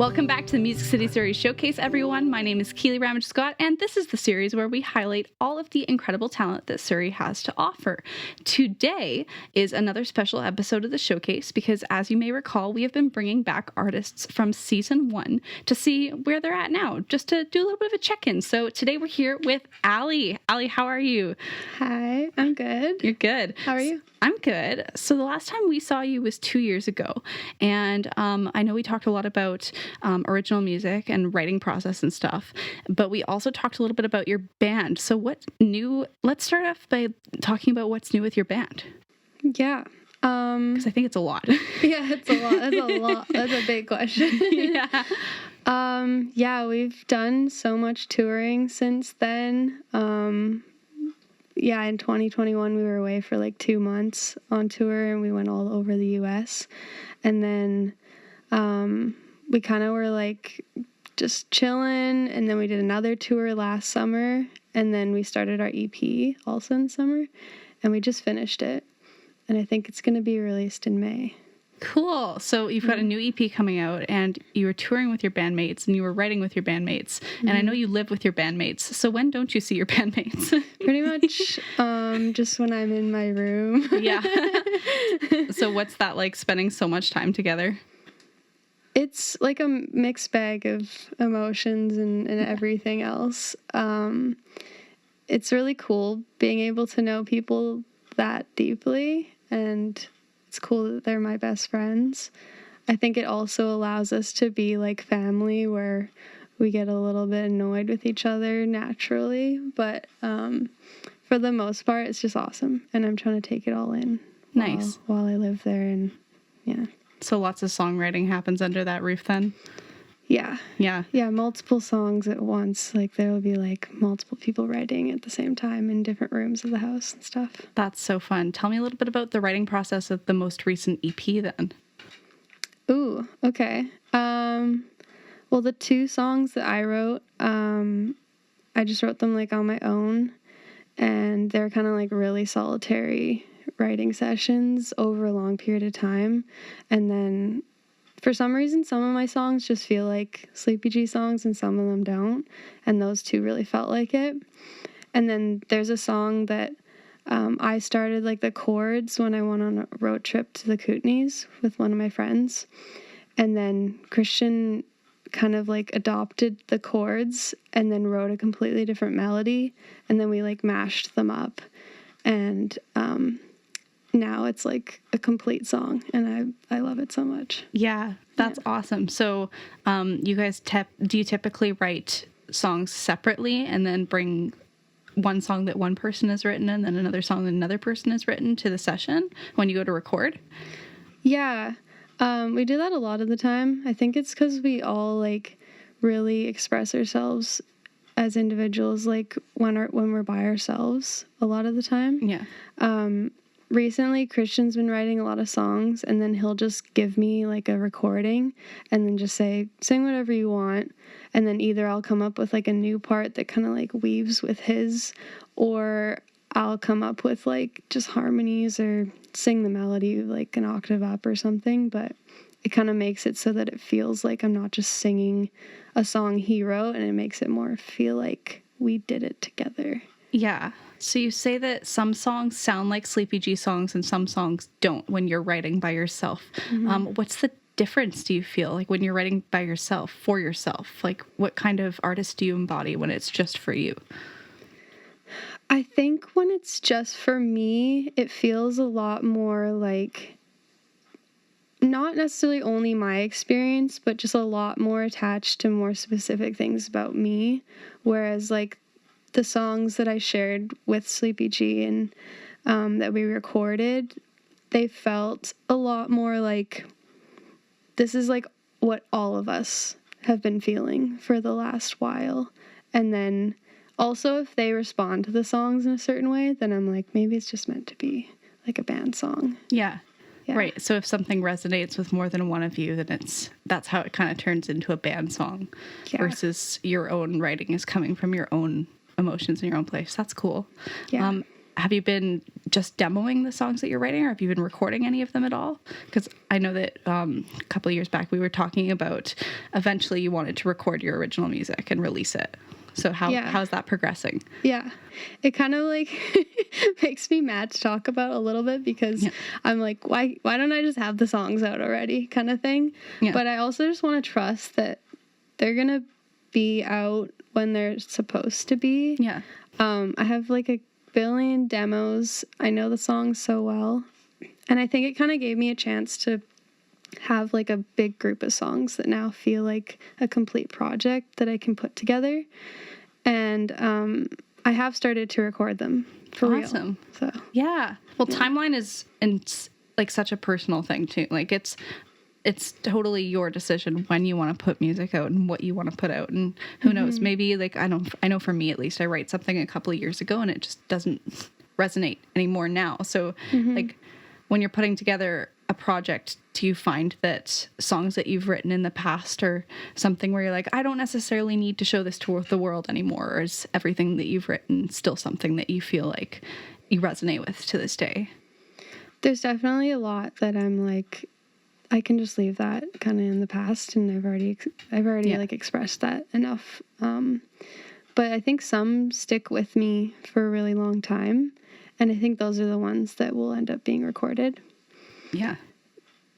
Welcome back to the Music City Surrey Showcase, everyone. My name is Keely Rammage-Scott, and this is the series where we highlight all of the incredible talent that Surrey has to offer. Today is another special episode of the Showcase because, as you may recall, we have been bringing back artists from Season 1 to see where they're at now, just to do a little bit of a check-in. So today we're here with Ally. Ally, how are you? Hi, I'm good. You're good. How are you? I'm good. So the last time we saw you was 2 years ago, and I know we talked a lot about original music and writing process and stuff, but we also talked a little bit about your band. So what's new? Let's start off by talking about what's new with your band. Yeah. Because I think it's a lot. Yeah, it's a lot. That's a lot. That's a big question. Yeah. Yeah, we've done so much touring since then. Yeah, in 2021, we were away for like 2 months on tour, and we went all over the U.S. And then we kind of were like just chilling, and then we did another tour last summer, and then we started our EP also in summer, and we just finished it. And I think it's going to be released in May. Cool. So you've got a new EP coming out, and you were touring with your bandmates, and you were writing with your bandmates. And I know you live with your bandmates. So when don't you see your bandmates? Pretty much just when I'm in my room. Yeah. So what's that like, spending so much time together? It's like a mixed bag of emotions and everything else. It's really cool being able to know people that deeply, and it's cool that they're my best friends. I think it also allows us to be like family, where we get a little bit annoyed with each other naturally, but for the most part, it's just awesome, and I'm trying to take it all in. Nice. While I live there, and yeah. So lots of songwriting happens under that roof then? Yeah. Yeah. Yeah, multiple songs at once. Like, there will be, like, multiple people writing at the same time in different rooms of the house and stuff. That's so fun. Tell me a little bit about the writing process of the most recent EP then. Ooh, okay. Well, the 2 songs that I wrote, I just wrote them, like, on my own. And they're kind of, like, really solitary writing sessions over a long period of time. And then for some reason, some of my songs just feel like Sleepy G songs and some of them don't. And those 2 really felt like it. And then there's a song that I started like the chords when I went on a road trip to the Kootenays with one of my friends. And then Christian kind of like adopted the chords and then wrote a completely different melody. And then we like mashed them up. And now it's like a complete song, and I love it so much. Yeah, that's awesome. So you guys, do you typically write songs separately and then bring one song that one person has written and then another song that another person has written to the session when you go to record? Yeah, we do that a lot of the time. I think it's because we all like really express ourselves as individuals, like when we're by ourselves a lot of the time. Yeah. Recently, Christian's been writing a lot of songs, and then he'll just give me like a recording and then just say, sing whatever you want. And then either I'll come up with like a new part that kind of like weaves with his, or I'll come up with like just harmonies or sing the melody like an octave up or something. But it kind of makes it so that it feels like I'm not just singing a song he wrote, and it makes it more feel like we did it together. Yeah. So you say that some songs sound like Sleepy G songs and some songs don't when you're writing by yourself. Mm-hmm. What's the difference, do you feel, like when you're writing by yourself, for yourself? Like, what kind of artist do you embody when it's just for you? I think when it's just for me, it feels a lot more like not necessarily only my experience, but just a lot more attached to more specific things about me. Whereas, like, the songs that I shared with Sleepy G and that we recorded, they felt a lot more like this is like what all of us have been feeling for the last while. And then also if they respond to the songs in a certain way, then I'm like, maybe it's just meant to be like a band song. Yeah. Right. So if something resonates with more than one of you, then that's how it kind of turns into a band song versus your own writing is coming from your own emotions in your own place. That's cool. Yeah. have you been just demoing the songs that you're writing, or have you been recording any of them at all? Because I know that a couple of years back we were talking about eventually you wanted to record your original music and release it. So how's that progressing? Yeah. It kind of like makes me mad to talk about a little bit because I'm like, why don't I just have the songs out already kind of thing? Yeah. But I also just want to trust that they're going to be out when they're supposed to be. Yeah. I have like a billion demos. I know the songs so well. And I think it kind of gave me a chance to have like a big group of songs that now feel like a complete project that I can put together. And I have started to record them for real. So yeah. Well, timeline is like such a personal thing too. Like it's totally your decision when you want to put music out and what you want to put out. And who knows, maybe like, I know for me, at least, I write something a couple of years ago and it just doesn't resonate anymore now. So like when you're putting together a project, do you find that songs that you've written in the past are something where you're like, I don't necessarily need to show this to the world anymore? Or is everything that you've written still something that you feel like you resonate with to this day? There's definitely a lot that I'm like, I can just leave that kind of in the past, and I've already like expressed that enough. But I think some stick with me for a really long time, and I think those are the ones that will end up being recorded. Yeah.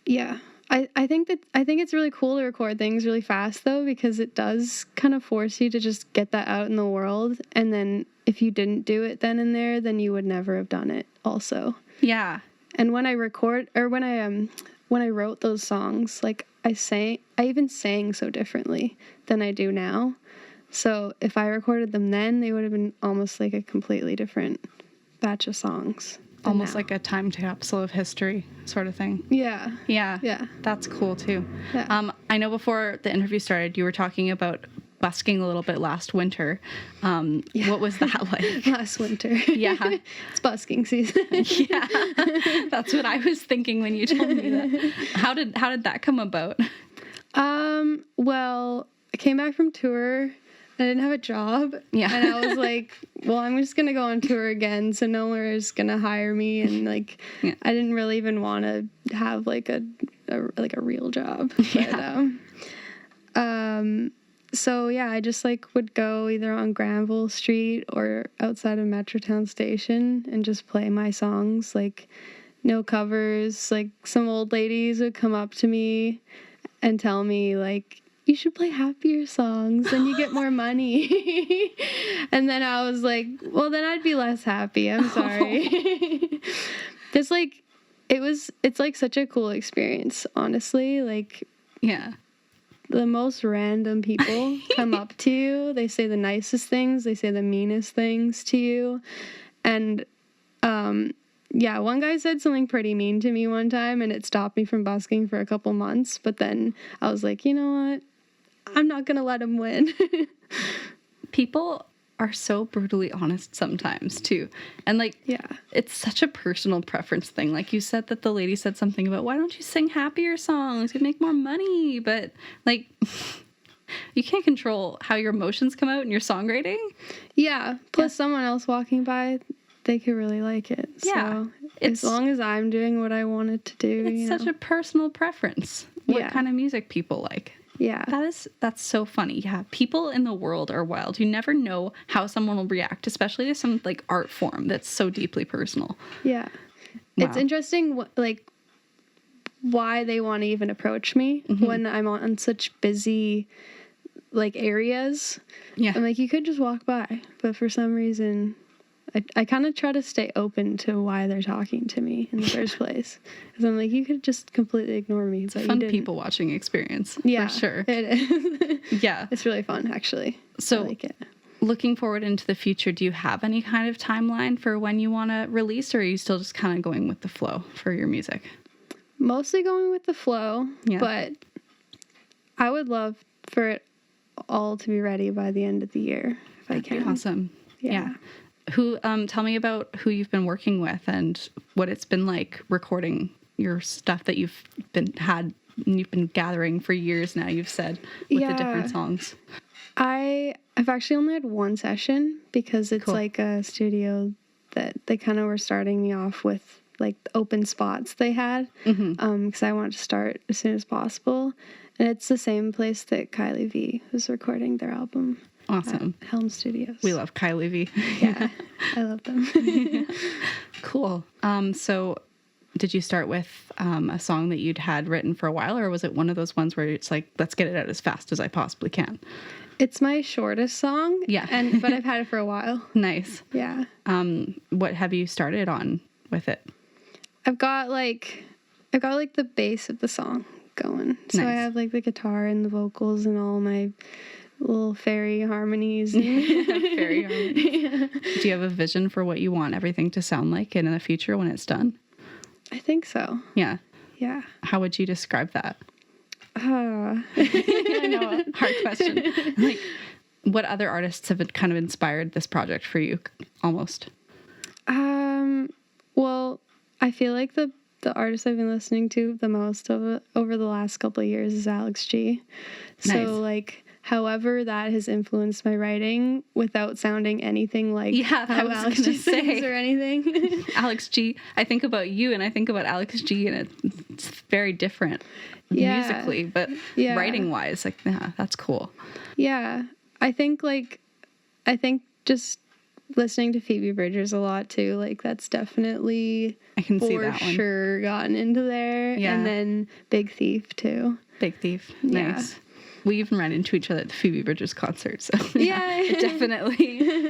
Yeah. I think it's really cool to record things really fast though, because it does kind of force you to just get that out in the world, and then if you didn't do it then and there, then you would never have done it also. Yeah. And when I wrote those songs, like I even sang so differently than I do now. So if I recorded them then, they would have been almost like a completely different batch of songs. Almost like a time capsule of history sort of thing. Yeah. Yeah. Yeah. That's cool too. Yeah. I know before the interview started, you were talking about busking a little bit last winter. What was that like? Last winter. Yeah. It's busking season. Yeah. That's what I was thinking when you told me that. How did that come about? Well, I came back from tour. I didn't have a job. Yeah. And I was like, well, I'm just going to go on tour again, so nowhere is going to hire me. And like, I didn't really even want to have like a real job. But, so yeah, I just like would go either on Granville Street or outside of Metrotown Station and just play my songs, like no covers. Like some old ladies would come up to me and tell me like, you should play happier songs, then you get more money. And then I was like, well, then I'd be less happy. I'm sorry. Just like, it's like such a cool experience, honestly. Like, yeah, the most random people come up to you. They say the nicest things. They say the meanest things to you. And, yeah, one guy said something pretty mean to me one time, and it stopped me from busking for a couple months. But then I was like, you know what? I'm not going to let him win. People are so brutally honest sometimes, too. And, like, it's such a personal preference thing. Like, you said that the lady said something about, why don't you sing happier songs? You'd make more money. But, like, you can't control how your emotions come out in your songwriting. Yeah. Plus, someone else walking by, they could really like it. Yeah. So, as long as I'm doing what I wanted to do, it's such a personal preference. What kind of music people like. Yeah. That's so funny. Yeah. People in the world are wild. You never know how someone will react, especially to some like art form that's so deeply personal. Yeah. Wow. It's interesting like why they want to even approach me when I'm on such busy like areas. Yeah. I'm like, you could just walk by, but for some reason I kind of try to stay open to why they're talking to me in the first place. Because I'm like, you could just completely ignore me. It's a fun people watching experience. Yeah, for sure. It is. Yeah. It's really fun, actually. So, I like it. Looking forward into the future, do you have any kind of timeline for when you want to release, or are you still just kind of going with the flow for your music? Mostly going with the flow, but I would love for it all to be ready by the end of the year, if I can. Awesome. Yeah. Who tell me about who you've been working with and what it's been like recording your stuff that you've been gathering for years now, you've said, with the different songs. I've actually only had one session because it's like a studio that they kind of were starting me off with like the open spots they had, because I wanted to start as soon as possible. And it's the same place that Kylie V was recording their album. Awesome. At Helm Studios. We love Kylie V. Yeah, I love them. Yeah. Cool. So did you start with a song that you'd had written for a while, or was it one of those ones where it's like, let's get it out as fast as I possibly can? It's my shortest song. Yeah. But I've had it for a while. Nice. Yeah. What have you started on with it? I've got like the bass of the song going. So Nice. I have like the guitar and the vocals and all my little fairy harmonies. Fairy harmonies. Yeah. Do you have a vision for what you want everything to sound like in the future when it's done? I think so. Yeah. Yeah. How would you describe that? I know, hard question. Like, what other artists have kind of inspired this project for you, almost? Well, I feel like the artist I've been listening to the most over the last couple of years is Alex G. So, Nice. like, however that has influenced my writing without sounding anything like I how was Alex gonna G sings or anything. Alex G. I think about you and I think about Alex G. and it's very different musically, but writing wise, like, yeah, that's cool. Yeah. I think just listening to Phoebe Bridgers a lot too, like that's definitely I can see for that one. sure gotten into there. Yeah. And then Big Thief too. Big Thief. Yeah. Nice. We even ran into each other at the Phoebe Bridgers concert, so Yeah. I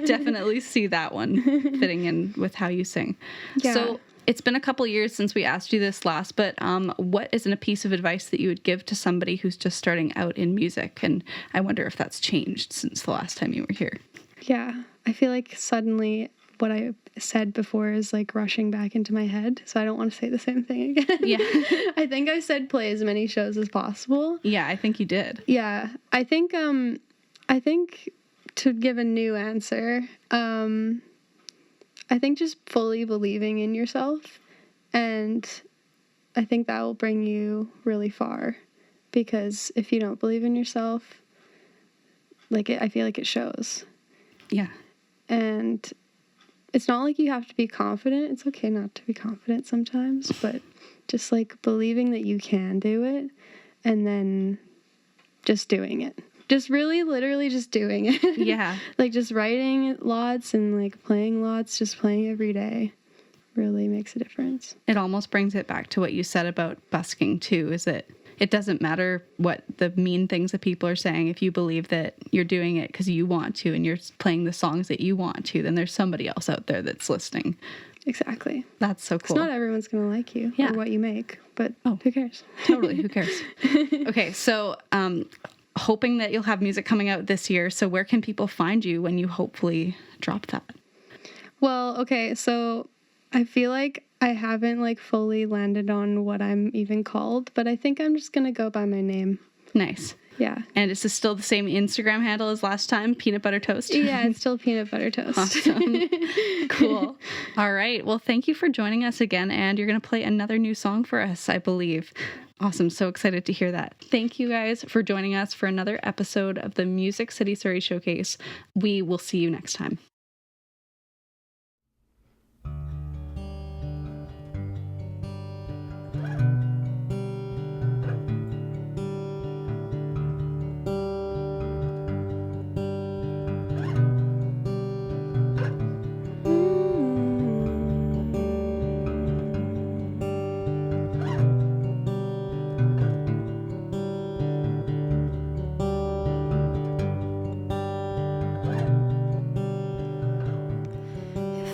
definitely see that one fitting in with how you sing. Yeah. So it's been a couple years since we asked you this last, but what isn't a piece of advice that you would give to somebody who's just starting out in music? And I wonder if that's changed since the last time you were here. Yeah. I feel like suddenly what I said before is like rushing back into my head, so I don't want to say the same thing again. Yeah. I think I said play as many shows as possible. Yeah, I think you did. Yeah. I think to give a new answer, I think just fully believing in yourself, and I think that will bring you really far, because if you don't believe in yourself, I feel like it shows. Yeah. And it's not like you have to be confident. It's okay not to be confident sometimes, but just like believing that you can do it and then just doing it. Just really literally just doing it. Yeah. Like just writing lots and like playing lots, just playing every day really makes a difference. It almost brings it back to what you said about busking too, is that it doesn't matter what the mean things that people are saying. If you believe that you're doing it because you want to and you're playing the songs that you want to, then there's somebody else out there that's listening. Exactly. That's so cool. Not everyone's going to like you or what you make, but who cares? Totally. Who cares? Okay. So, hoping that you'll have music coming out this year. So where can people find you when you hopefully drop that? Well, okay. So I feel like I haven't like fully landed on what I'm even called, but I think I'm just going to go by my name. Nice. Yeah. And is this still the same Instagram handle as last time? Peanut Butter Toast? Yeah, it's still Peanut Butter Toast. Awesome. Cool. All right. Well, thank you for joining us again. And you're going to play another new song for us, I believe. Awesome. So excited to hear that. Thank you guys for joining us for another episode of the Music City Surrey Showcase. We will see you next time.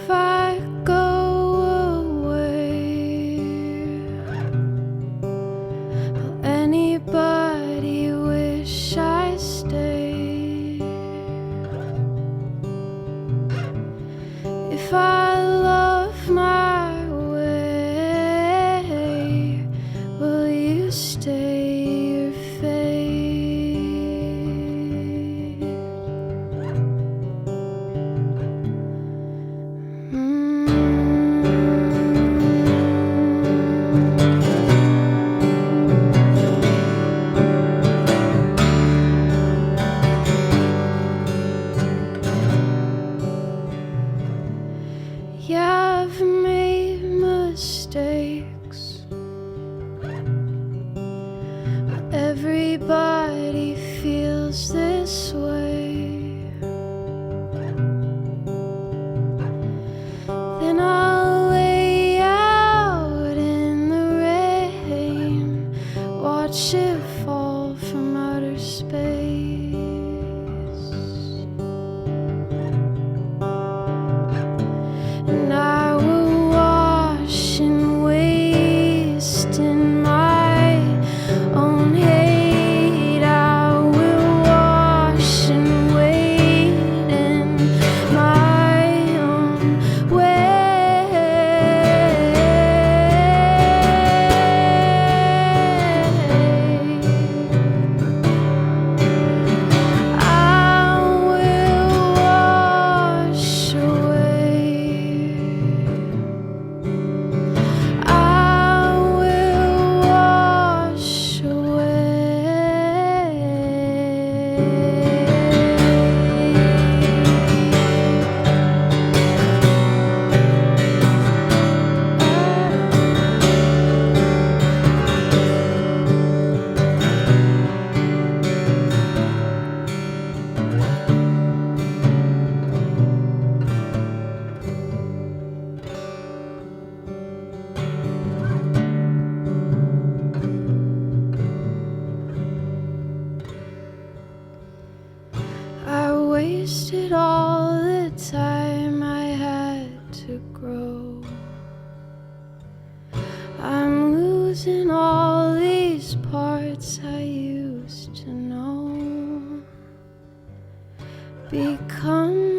If I go away, will anybody wish I stayed? If I love my way, will you stay or fade? the time I had to grow. I'm losing all these parts I used to know. Become